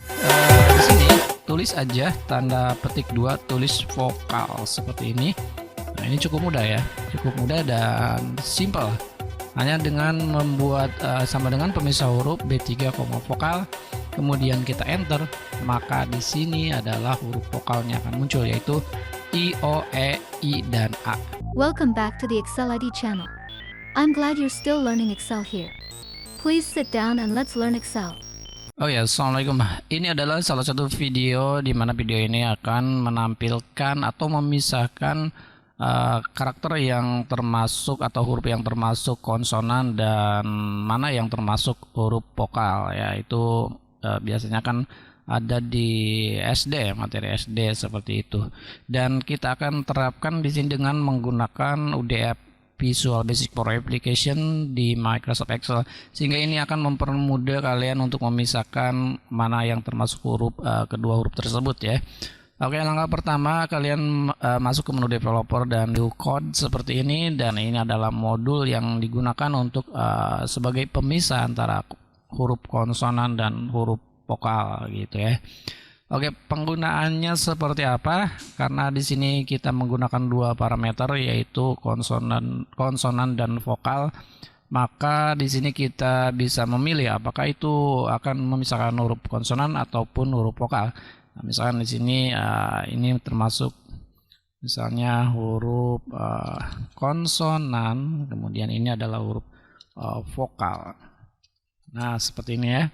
Di sini tulis aja tanda petik 2 tulis vokal seperti ini. Nah, ini cukup mudah ya, cukup mudah dan simple. Hanya dengan membuat sama dengan pemisah huruf B3, vokal, kemudian kita enter, maka di sini adalah huruf vokalnya akan muncul, yaitu I, O, E, I, dan A. Welcome back to the Excel ID channel. I'm glad you're still learning Excel here. Please sit down and let's learn Excel. Oh ya, assalamualaikum. Ini adalah salah satu video di mana video ini akan menampilkan atau memisahkan karakter yang termasuk atau huruf yang termasuk konsonan dan mana yang termasuk huruf vokal, yaitu biasanya kan ada di SD, materi SD seperti itu. Dan kita akan terapkan di sini dengan menggunakan UDF Visual Basic for Application di Microsoft Excel, sehingga ini akan mempermudah kalian untuk memisahkan mana yang termasuk huruf kedua huruf tersebut ya. Oke, langkah pertama kalian masuk ke menu developer dan new code seperti ini, dan ini adalah modul yang digunakan untuk sebagai pemisah antara huruf konsonan dan huruf vokal gitu ya. Oke, penggunaannya seperti apa? Karena di sini kita menggunakan dua parameter, yaitu konsonan dan vokal. Maka di sini kita bisa memilih apakah itu akan memisahkan huruf konsonan ataupun huruf vokal. Nah, misalkan di sini ini termasuk misalnya huruf konsonan, kemudian ini adalah huruf vokal. Nah, seperti ini ya.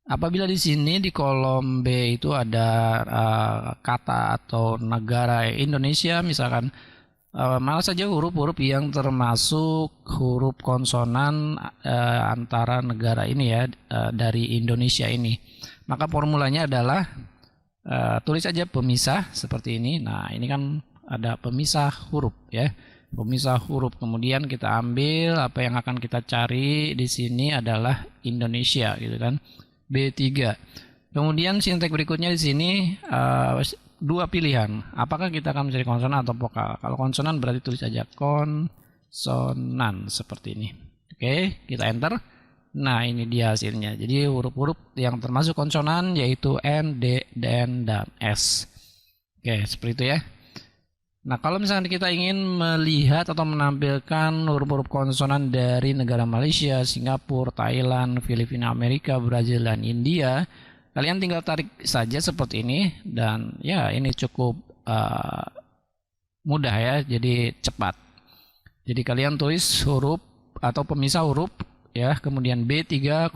Apabila di sini di kolom B itu ada kata atau negara Indonesia, misalkan mana saja huruf-huruf yang termasuk huruf konsonan antara negara ini ya, dari Indonesia ini, maka formulanya adalah tulis aja pemisah seperti ini. Nah, ini kan ada pemisah huruf ya, pemisah huruf. Kemudian kita ambil apa yang akan kita cari di sini adalah Indonesia gitu kan. B3. Kemudian sintek berikutnya di sini dua pilihan. Apakah kita akan mencari konsonan atau vokal? Kalau konsonan berarti tulis aja konsonan seperti ini. Oke, kita enter. Nah, ini dia hasilnya. Jadi huruf-huruf yang termasuk konsonan yaitu N, D, N, dan S. Oke, seperti itu ya. Nah, kalau misalnya kita ingin melihat atau menampilkan huruf-huruf konsonan dari negara Malaysia, Singapura, Thailand, Filipina, Amerika, Brazil, dan India, kalian tinggal tarik saja seperti ini, dan ya ini cukup mudah ya, jadi cepat. Jadi kalian tulis huruf atau pemisah huruf ya, kemudian B3,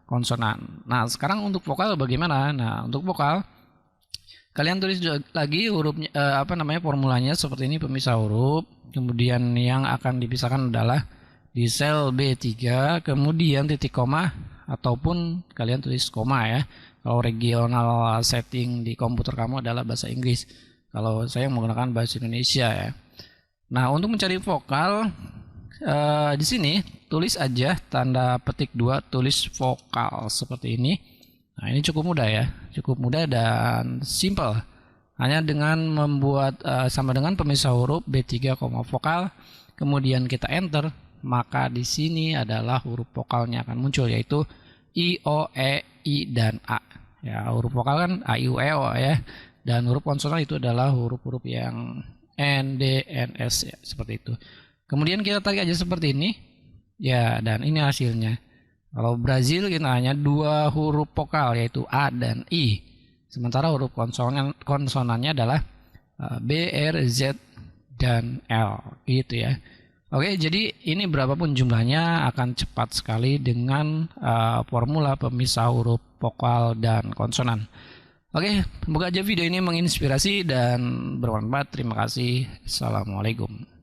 konsonan. Nah, sekarang untuk vokal bagaimana? Nah, untuk vokal kalian tulis lagi hurufnya formulanya seperti ini, pemisah huruf, kemudian yang akan dipisahkan adalah di sel B3, kemudian titik koma ataupun kalian tulis koma ya. Kalau regional setting di komputer kamu adalah bahasa Inggris, kalau saya menggunakan bahasa Indonesia ya. Nah, untuk mencari vokal di sini tulis aja tanda petik 2 tulis vokal seperti ini. Nah, ini cukup mudah ya, cukup mudah dan simple. Hanya dengan membuat sama dengan pemisah huruf B3, vokal, kemudian kita enter, maka di sini adalah huruf vokalnya akan muncul, yaitu I, O, E, I, dan A. Ya, huruf vokal kan A, I, U, E, O ya, dan huruf konsonan itu adalah huruf-huruf yang N, D, N, S ya, seperti itu. Kemudian kita tarik aja seperti ini, ya, dan ini hasilnya. Kalau Brazil kita hanya dua huruf vokal, yaitu A dan I. Sementara huruf konsonannya adalah B, R, Z, dan L gitu ya. Oke, jadi ini berapapun jumlahnya akan cepat sekali dengan formula pemisah huruf vokal dan konsonan. Oke, semoga aja video ini menginspirasi dan bermanfaat. Terima kasih. Assalamualaikum.